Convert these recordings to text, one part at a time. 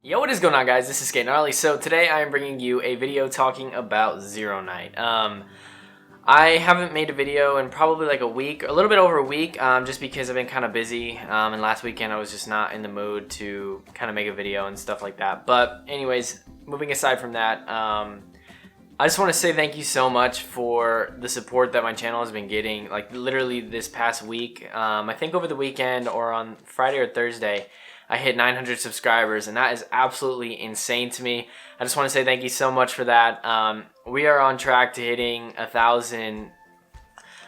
Yo, what is going on, guys? This is Skate Gnarly. So today I am bringing you a video talking about Zero Night. I haven't made a video in probably like a week, a little bit over a week, just because I've been kind of busy, and last weekend I was just not in the mood to kind of make a video and stuff like that. But anyways, moving aside from that, I just want to say thank you so much for the support that my channel has been getting, like literally this past week. I think over the weekend or on Friday or Thursday, I hit 900 subscribers, and that is absolutely insane to me. I just want to say thank you so much for that. We are on track to hitting 1,000.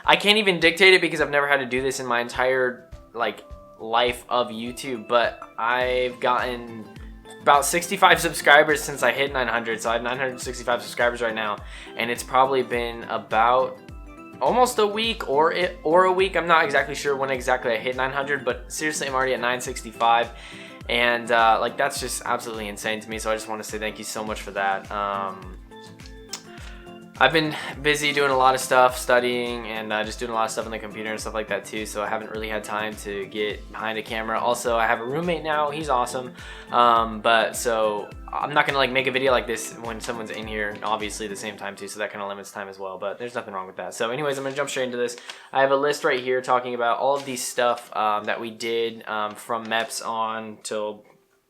I can't even dictate it because I've never had to do this in my entire life of YouTube, but I've gotten about 65 subscribers since I hit 900. So I have 965 subscribers right now, and it's probably been about almost a week or a week. I'm not exactly sure when exactly I hit 900, but seriously, I'm already at 965, and that's just absolutely insane to me. So I just want to say thank you so much for that. I've been busy doing a lot of stuff, studying, and just doing a lot of stuff on the computer and stuff like that too, so I haven't really had time to get behind a camera. Also, I have a roommate now. He's awesome, but so I'm not gonna make a video like this when someone's in here, obviously, at the same time too, so that kind of limits time as well, but there's nothing wrong with that. So anyways, I'm gonna jump straight into this. I have a list right here talking about all of these stuff that we did from MEPS on till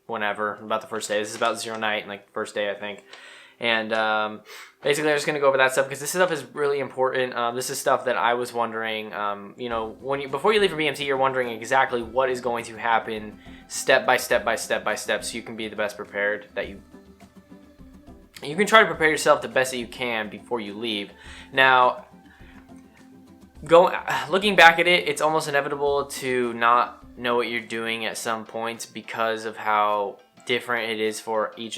whenever, about the first day. This is about Zero Night, and the first day, I think. And basically, I'm just going to go over that stuff because this stuff is really important. This is stuff that I was wondering, before you leave for BMT, you're wondering exactly what is going to happen step by step by step by step, so you can be the best prepared that you can try to prepare yourself the best that you can before you leave. Now, looking back at it, it's almost inevitable to not know what you're doing at some points because of how different it is for each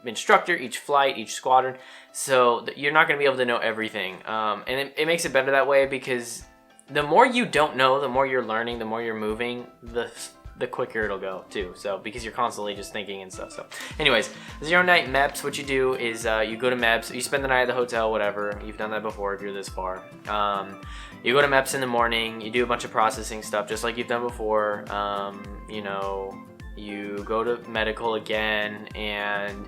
instructor, each flight, each squadron. So you're not going to be able to know everything, and it makes it better that way, because the more you don't know, the more you're learning, the more you're moving, the quicker it'll go too. So because you're constantly just thinking and stuff. So anyways, Zero Night MEPS, what you do is you go to MEPS, you spend the night at the hotel, whatever. You've done that before if you're this far. You go to MEPS in the morning, you do a bunch of processing stuff just like you've done before. You go to medical again, and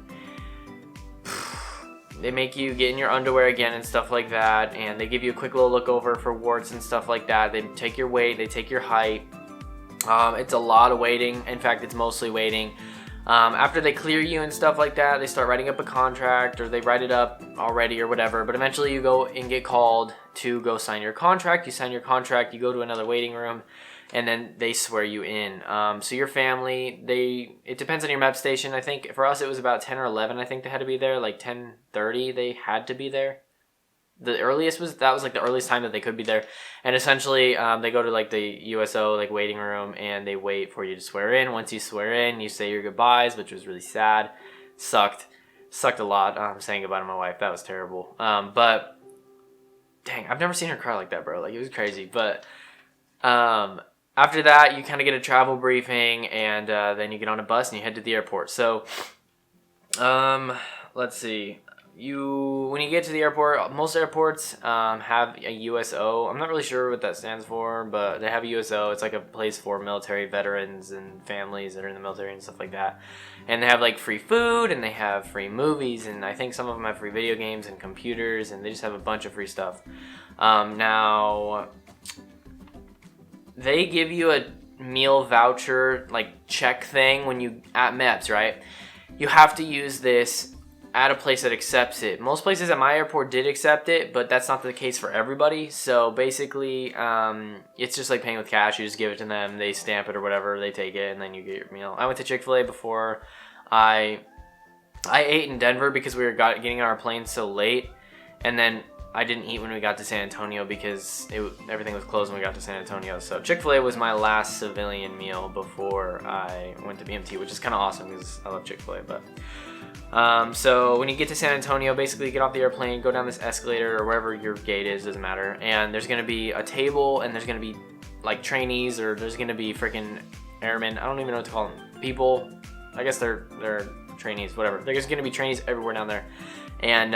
they make you get in your underwear again and stuff like that, and they give you a quick little look over for warts and stuff like that. They take your weight, they take your height. It's a lot of waiting. In fact, it's mostly waiting. After they clear you and stuff like that, they start writing up a contract, or they write it up already or whatever, but eventually you go and get called to go sign your contract. You sign your contract, you go to another waiting room, and then they swear you in. So your family, it depends on your MEP station. I think for us it was about 10 or 11. I think they had to be there, 10:30 they had to be there. The earliest that was the earliest time that they could be there. And essentially they go to the USO waiting room, and they wait for you to swear in. Once you swear in, you say your goodbyes, which was really sad. Sucked a lot. Saying goodbye to my wife, that was terrible. But dang, I've never seen her cry like that, bro. It was crazy. But after that, you kind of get a travel briefing, and then you get on a bus and you head to the airport. So, let's see. When you get to the airport, most airports have a USO. I'm not really sure what that stands for, but they have a USO. It's a place for military veterans and families that are in the military and stuff like that. And they have free food, and they have free movies, and I think some of them have free video games and computers, and they just have a bunch of free stuff. Now, they give you a meal voucher check thing when you at MEPS, right? You have to use this at a place that accepts it. Most places at my airport did accept it, but that's not the case for everybody. So basically, it's just like paying with cash. You just give it to them, they stamp it or whatever, they take it, and then you get your meal. I went to Chick-fil-A before. I ate in Denver because we were getting on our plane so late, and then I didn't eat when we got to San Antonio because everything was closed when we got to San Antonio. So Chick-fil-A was my last civilian meal before I went to BMT, which is kind of awesome because I love Chick-fil-A. But so when you get to San Antonio, basically you get off the airplane, go down this escalator or wherever your gate is, doesn't matter, and there's going to be a table, and there's going to be trainees, or there's going to be freaking airmen. I don't even know what to call them. People, I guess they're trainees, whatever. There's going to be trainees everywhere down there, and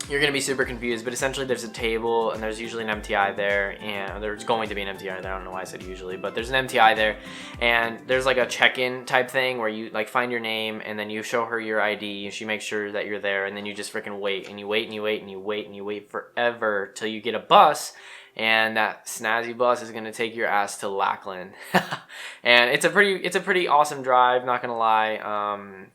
you're going to be super confused, but essentially there's a table and there's usually an MTI there, and there's going to be an MTI there. I don't know why I said usually, but there's an MTI there, and there's like a check-in type thing where you like find your name and then you show her your ID and she makes sure that you're there, and then you just freaking wait and you wait and you wait and you wait and you wait forever till you get a bus, and that snazzy bus is going to take your ass to Lackland. And it's a pretty awesome drive, not going to lie.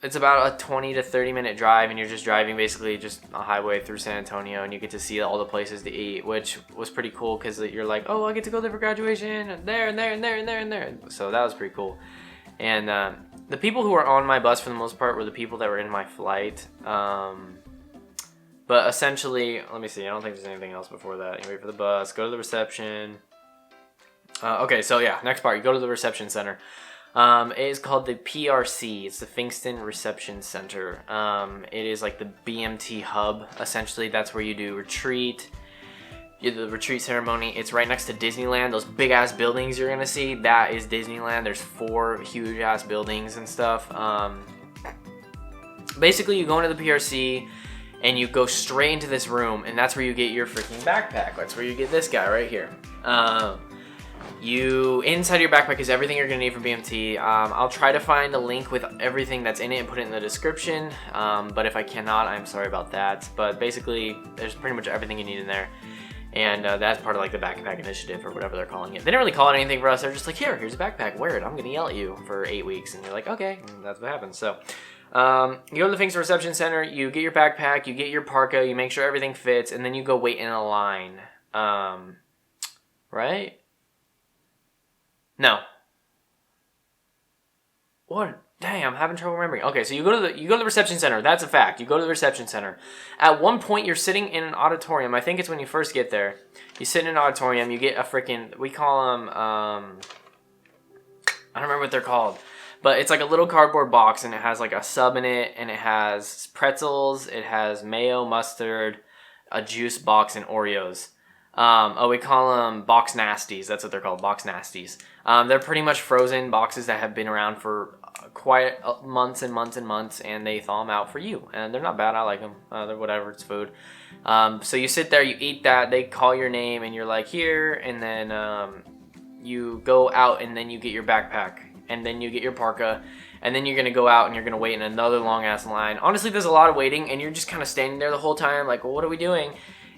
It's about a 20 to 30 minute drive, and you're just driving basically just a highway through San Antonio, and you get to see all the places to eat, which was pretty cool because you're like, oh, I get to go there for graduation, and there and there and there and there and there. So that was pretty cool. And the people who were on my bus for the most part were the people that were in my flight. But essentially, let me see, I don't think there's anything else before that. You wait for the bus, go to the reception. Okay, so yeah, next part, you go to the reception center. It is called the PRC. It's the Fingston Reception Center. It is like the BMT hub. Essentially, that's where you do retreat. You do the retreat ceremony. It's right next to Disneyland. Those big ass buildings you're gonna see, that is Disneyland. There's 4 huge ass buildings and stuff. Basically, you go into the PRC and you go straight into this room, and that's where you get your freaking backpack. That's where you get this guy right here. Inside your backpack is everything you're gonna need for BMT. I'll try to find a link with everything that's in it and put it in the description. But if I cannot, I'm sorry about that. But basically, there's pretty much everything you need in there. And that's part of like the backpack initiative or whatever they're calling it. They didn't really call it anything for us. They're just like, here's a backpack, wear it. I'm gonna yell at you for 8 weeks. And you're like, okay, and that's what happens. So you go to the Fingston Reception Center, you get your backpack, you get your parka, you make sure everything fits, and then you go wait in a line. Right? No. What? Dang, I'm having trouble remembering. Okay, so you go to the reception center. That's a fact. You go to the reception center. At one point, you're sitting in an auditorium. I think it's when you first get there. You sit in an auditorium. You get a freaking, we call them, I don't remember what they're called, but it's like a little cardboard box, and it has like a sub in it, and it has pretzels, it has mayo, mustard, a juice box, and Oreos. We call them box nasties. That's what they're called, box nasties. They're pretty much frozen boxes that have been around for quite months and months and months, and they thaw them out for you. And they're not bad. I like them. They're whatever. It's food. So you sit there, you eat that. They call your name, and you're like, here. And then you go out, and then you get your backpack, and then you get your parka, and then you're going to go out, and you're going to wait in another long-ass line. Honestly, there's a lot of waiting, and you're just kind of standing there the whole time like, well, what are we doing?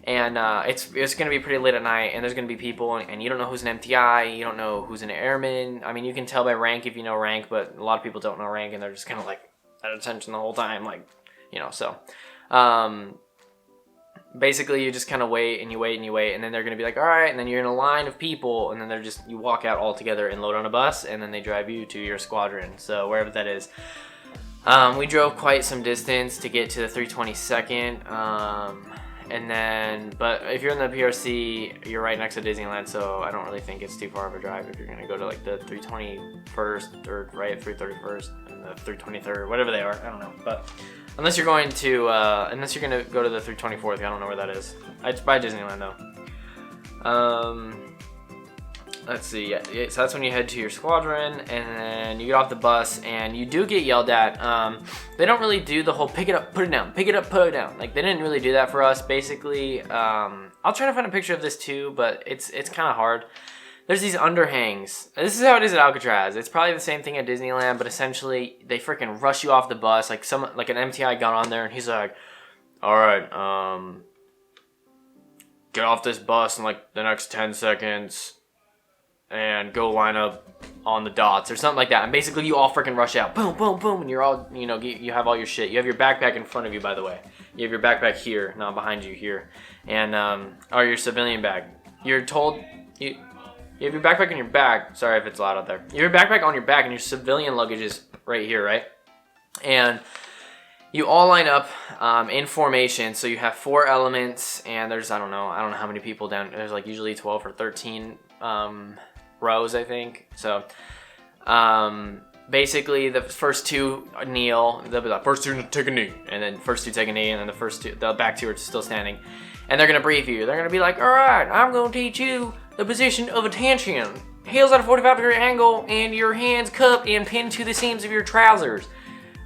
And it's going to be pretty late at night, and there's going to be people, and you don't know who's an MTI, you don't know who's an airman. I mean, you can tell by rank if you know rank, but a lot of people don't know rank, and they're just kind of like at attention the whole time, like, you know, so. Basically, you just kind of wait, and you wait, and you wait, and then they're going to be like, all right, and then you're in a line of people, and then you walk out all together and load on a bus, and then they drive you to your squadron, so wherever that is. We drove quite some distance to get to the 322nd, and then, but if you're in the PRC, you're right next to Disneyland, so I don't really think it's too far of a drive if you're going to go to like the 321st or right at 331st and the 323rd, whatever they are, I don't know. But unless you're going to go to the 324th, I don't know where that is. It's by Disneyland though. Let's see, yeah, so that's when you head to your squadron, and then you get off the bus, and you do get yelled at. They don't really do the whole pick it up, put it down, pick it up, put it down. Like, they didn't really do that for us, basically. I'll try to find a picture of this too, but it's kind of hard. There's these underhangs. This is how it is at Alcatraz. It's probably the same thing at Disneyland, but essentially, they freaking rush you off the bus. Like, an MTI got on there, and he's like, all right, get off this bus in like the next 10 seconds. And go line up on the dots or something like that. And basically you all freaking rush out. Boom, boom, boom. And you're all, you know, you have all your shit. You have your backpack in front of you, by the way. You have your backpack here, not behind you here. And, or your civilian bag. You're told, you have your backpack on your back. Sorry if it's loud out there. You have your backpack on your back, and your civilian luggage is right here, right? And you all line up in formation. So you have 4 elements, and there's, I don't know how many people down. There's like usually 12 or 13 rows, I think. So basically the first 2 kneel, the first 2 take a knee, and then first 2 take a knee, and then the back 2 are still standing, and they're gonna brief you. They're gonna be like, all right, I'm gonna teach you the position of attention. Heels at a 45-degree angle, and your hands cupped and pinned to the seams of your trousers.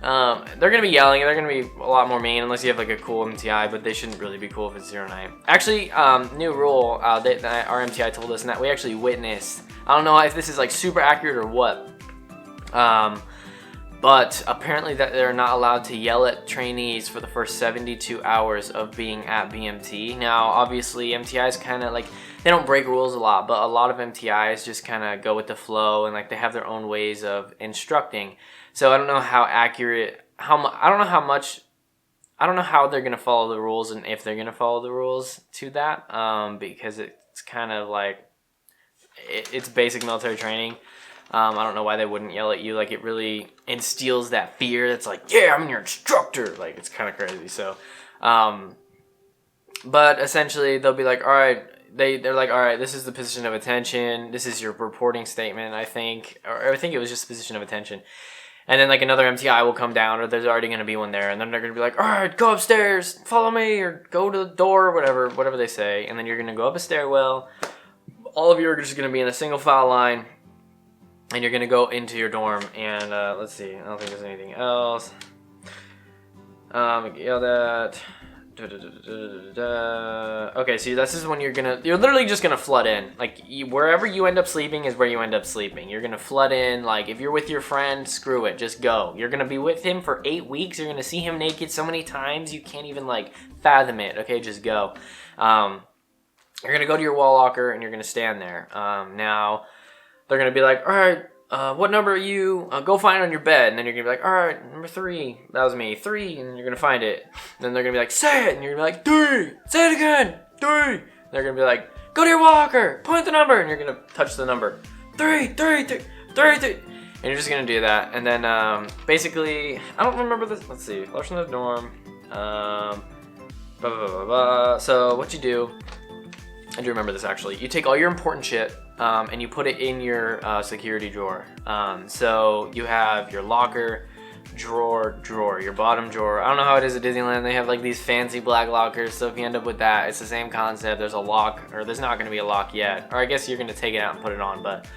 They're gonna be yelling. They're gonna be a lot more mean unless you have like a cool MTI, but they shouldn't really be cool if it's 09. Actually, new rule that our MTI told us, and that we actually witnessed. I don't know if this is like super accurate or what. But apparently that they're not allowed to yell at trainees for the first 72 hours of being at BMT. Now, obviously, MTIs kind of like, they don't break rules a lot, but a lot of MTIs just kind of go with the flow, and like they have their own ways of instructing. So I don't know how accurate, I don't know how they're gonna follow the rules, and if they're gonna follow the rules to that, because it's kind of like, it's basic military training. I don't know why they wouldn't yell at you. Like, it really instills that fear that's like, yeah, I'm your instructor. Like, it's kind of crazy. So, but essentially they'll be like, all right, they're like, all right, this is the position of attention. This is your reporting statement, I think. Or I think it was just position of attention. And then like another MTI will come down, or there's already going to be one there. And then they're going to be like, all right, go upstairs, follow me, or go to the door, or whatever they say. And then you're going to go up a stairwell. All of you are just going to be in a single file line. And you're gonna go into your dorm, and let's see. I don't think there's anything else. Yelled at. Okay, so this is when you're literally just gonna flood in. Like, wherever you end up sleeping is where you end up sleeping. You're gonna flood in. Like, if you're with your friend, screw it, just go. You're gonna be with him for 8 weeks. You're gonna see him naked so many times you can't even like fathom it. Okay, just go. You're gonna go to your wall locker and you're gonna stand there. Now. They're going to be like, all right, what number are you? Go find it on your bed. And then you're going to be like, all right, number 3. That was me. 3. And you're going to find it. Then they're going to be like, say it. And you're going to be like, 3. Say it again. 3. They're going to be like, go to your walker. Point the number. And you're going to touch the number. 3, 3, 3, 3, 3. And you're just going to do that. And then basically, I don't remember this. Let's see. Flush in the dorm. So what you do, I do remember this actually. You take all your important shit. And you put it in your security drawer. So you have your locker, drawer, your bottom drawer. I don't know how it is at Disneyland. They have like these fancy black lockers. So if you end up with that, it's the same concept. There's a lock, or there's not going to be a lock yet. Or I guess you're going to take it out and put it on. But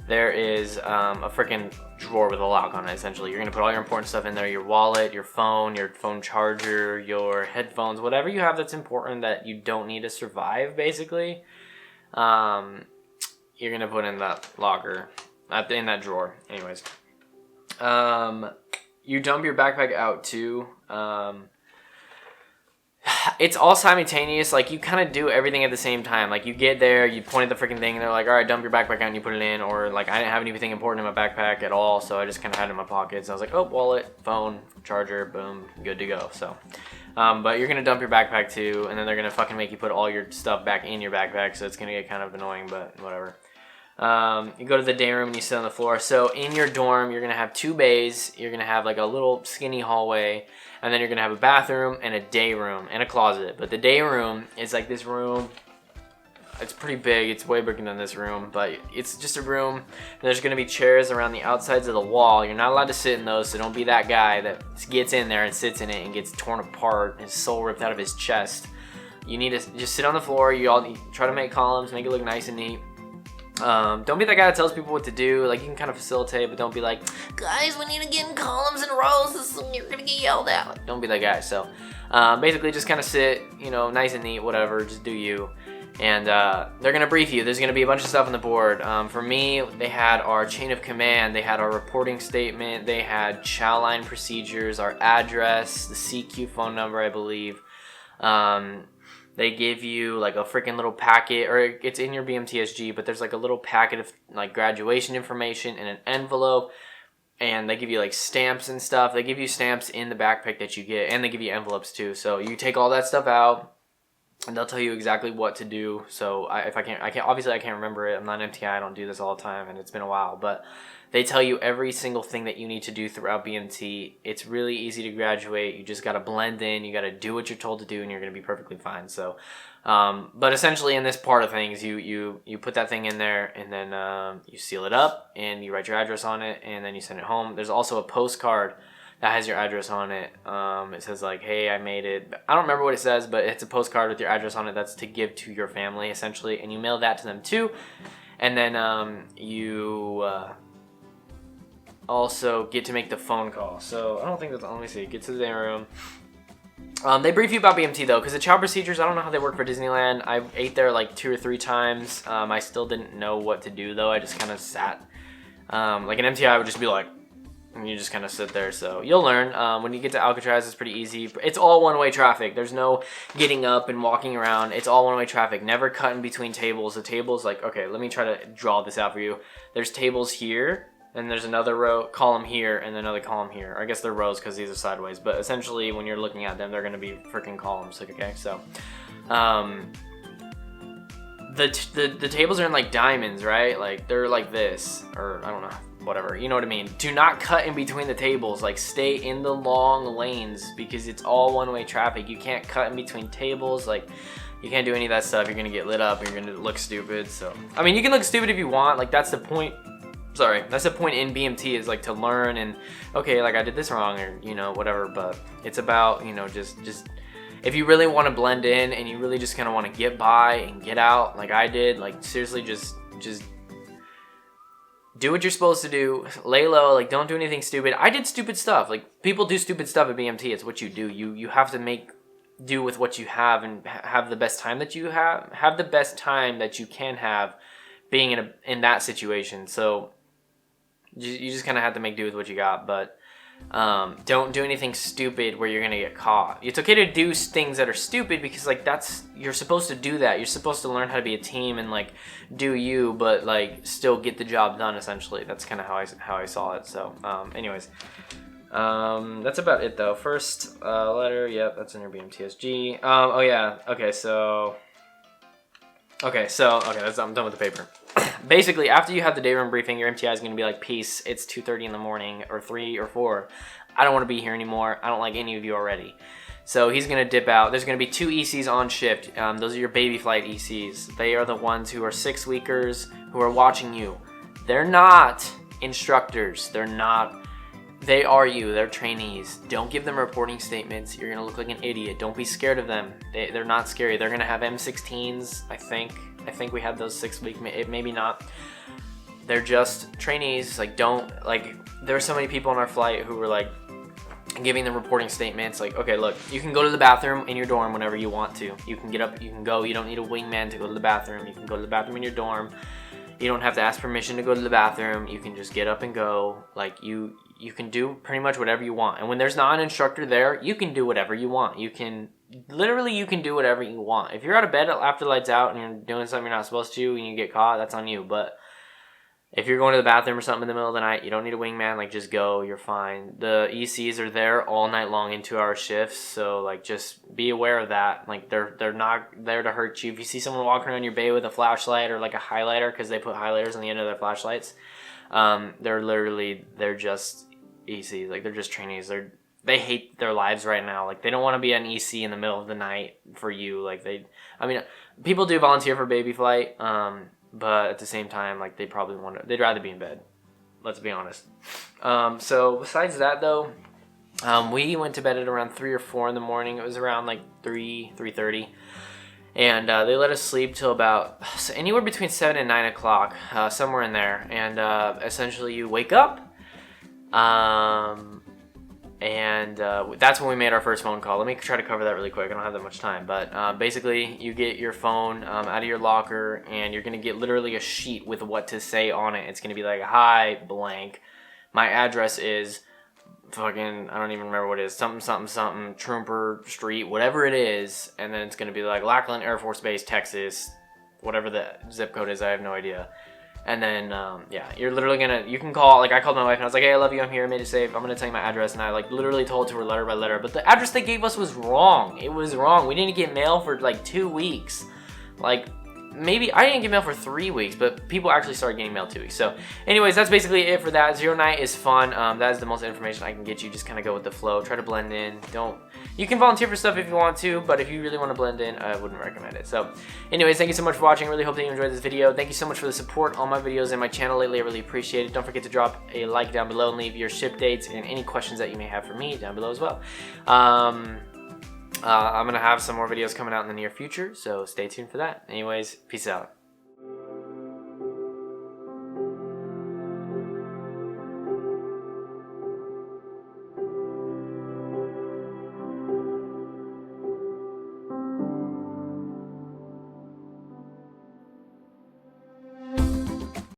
there is a freaking drawer with a lock on it, essentially. You're going to put all your important stuff in there. Your wallet, your phone charger, your headphones, whatever you have that's important that you don't need to survive, basically. You're going to put in that locker, in that drawer. Anyways. You dump your backpack out too. It's all simultaneous. Like, you kind of do everything at the same time. Like, you get there, you point at the freaking thing, and they're like, all right, dump your backpack out, and you put it in. Or, like, I didn't have anything important in my backpack at all, so I just kind of had it in my pocket. So I was like, oh, wallet, phone, charger, boom, good to go. So, but you're going to dump your backpack too, and then they're going to fucking make you put all your stuff back in your backpack, so it's going to get kind of annoying, but whatever. You go to the day room and you sit on the floor. So in your dorm, you're going to have 2 bays. You're going to have like a little skinny hallway. And then you're going to have a bathroom and a day room and a closet. But the day room is like this room. It's pretty big. It's way bigger than this room. But it's just a room. And there's going to be chairs around the outsides of the wall. You're not allowed to sit in those. So don't be that guy that gets in there and sits in it and gets torn apart. His soul ripped out of his chest. You need to just sit on the floor. You all try to make columns. Make it look nice and neat. Don't be that guy that tells people what to do. Like, you can kind of facilitate, but don't be like, guys, we need to get in columns and rows, you're gonna get yelled at. Like, don't be that guy. So basically just kind of sit, you know, nice and neat, whatever, just do you. And they're gonna brief you. There's gonna be a bunch of stuff on the board. For me, they had our chain of command, they had our reporting statement, they had chow line procedures, our address, the CQ phone number, I believe. They give you like a freaking little packet, or it's in your BMTSG, but there's like a little packet of like graduation information in an envelope, and they give you like stamps and stuff. They give you stamps in the backpack that you get, and they give you envelopes too. So you take all that stuff out, and they'll tell you exactly what to do. So obviously I can't remember it. I'm not an MTI. I don't do this all the time, and it's been a while, but they tell you every single thing that you need to do throughout BMT. It's really easy to graduate. You just got to blend in. You got to do what you're told to do, and you're going to be perfectly fine. So, but essentially in this part of things, you put that thing in there, and then you seal it up, and you write your address on it, and then you send it home. There's also a postcard that has your address on it. It says like, hey, I made it. I don't remember what it says, but it's a postcard with your address on it that's to give to your family, essentially, and you mail that to them too. And then also get to make the phone call. So I don't think that's, let me see, get to the day room. They brief you about BMT though, because the chow procedures, I don't know how they work for Disneyland. I ate there like 2 or 3 times. I still didn't know what to do though. I just kind of sat. Like an MTI would just be like, and you just kind of sit there. So you'll learn. When you get to Alcatraz, it's pretty easy. It's all one-way traffic. There's no getting up and walking around. It's all one-way traffic. Never cut in between tables. The tables, like, okay, let me try to draw this out for you. There's tables here. And there's another row column here and another column here. I guess they're rows because these are sideways, but essentially when you're looking at them, they're going to be freaking columns. Like, okay, so the tables are in like diamonds, right? Like they're like this, or I don't know, whatever. You know what I mean? Do not cut in between the tables. Like stay in the long lanes because it's all one-way traffic. You can't cut in between tables. Like you can't do any of that stuff. You're gonna get lit up. You're gonna look stupid. So I mean, you can look stupid if you want. Like that's the point. Sorry, that's the point in BMT is like to learn and okay, like I did this wrong or you know whatever, but it's about you know just if you really want to blend in and you really just kind of want to get by and get out like I did, like seriously just do what you're supposed to do, lay low, like don't do anything stupid. I did stupid stuff. Like people do stupid stuff at BMT. It's what you do. You have to make do with what you have and have the best time that you have the best time that you can have being in that situation. So you just kind of have to make do with what you got, but don't do anything stupid where you're gonna get caught. It's okay to do things that are stupid because like you're supposed to do that. You're supposed to learn how to be a team and like do you, but like still get the job done. Essentially, that's kind of how I saw it. So, anyways, that's about it though. First letter, yep, that's in your BMTSG. Oh yeah, okay, I'm done with the paper. Basically, after you have the day room briefing, your MTI is going to be like, peace, it's 2:30 in the morning, or 3 or 4. I don't want to be here anymore. I don't like any of you already. So he's going to dip out. There's going to be 2 ECs on shift. Those are your baby flight ECs. They are the ones who are 6-weekers who are watching you. They're not instructors. They are you. They're trainees. Don't give them reporting statements. You're going to look like an idiot. Don't be scared of them. They're not scary. They're going to have M16s, I think. I think we had those 6 week, maybe not. They're just trainees. Like there were so many people on our flight who were like giving them reporting statements. Like, okay, look, you can go to the bathroom in your dorm whenever you want to. You can get up, you can go. You don't need a wingman to go to the bathroom. You can go to the bathroom in your dorm. You don't have to ask permission to go to the bathroom. You can just get up and go. Like you can do pretty much whatever you want. And when there's not an instructor there, you can do whatever you want. You can do whatever you want. If you're out of bed after the lights out and you're doing something you're not supposed to and you get caught, that's on you. But if you're going to the bathroom or something in the middle of the night, you don't need a wingman. Like just go, you're fine. The ECs are there all night long in 2-hour shifts. So like just be aware of that. Like they're not there to hurt you. If you see someone walking around your bay with a flashlight or like a highlighter, because they put highlighters on the end of their flashlights, they're just ECs. Like they're just trainees. They hate their lives right now. Like they don't want to be an EC in the middle of the night for you. Like people do volunteer for baby flight, but at the same time, like they'd rather be in bed. Let's be honest. So besides that though, we went to bed at around 3 or 4 in the morning. It was around like 3:30, and they let us sleep till about anywhere between 7 and 9 o'clock, somewhere in there. And essentially, you wake up. And that's when we made our first phone call. Let me try to cover that really quick. I don't have that much time. But basically, you get your phone out of your locker, and you're going to get literally a sheet with what to say on it. It's going to be like, hi, blank. My address is fucking, I don't even remember what it is. Something, Trooper Street, whatever it is. And then it's going to be like Lackland Air Force Base, Texas. Whatever the zip code is, I have no idea. And then, yeah, you're literally you can call, like I called my wife and I was like, hey, I love you, I'm here, I made it safe, I'm going to tell you my address. And I like literally told to her letter by letter, but the address they gave us was wrong. It was wrong. We didn't get mail for like 2 weeks. Like, maybe, I didn't get mail for 3 weeks, but people actually started getting mail 2 weeks. So anyways, that's basically it for that. Zero night is fun. That is the most information I can get you. Just kind of go with the flow, try to blend in. You can volunteer for stuff if you want to, but if you really want to blend in, I wouldn't recommend it. So anyways, thank you so much for watching. I really hope that you enjoyed this video. Thank you so much for the support on my videos and my channel lately. I really appreciate it. Don't forget to drop a like down below and leave your ship dates and any questions that you may have for me down below as well. I'm going to have some more videos coming out in the near future, so stay tuned for that. Anyways, peace out.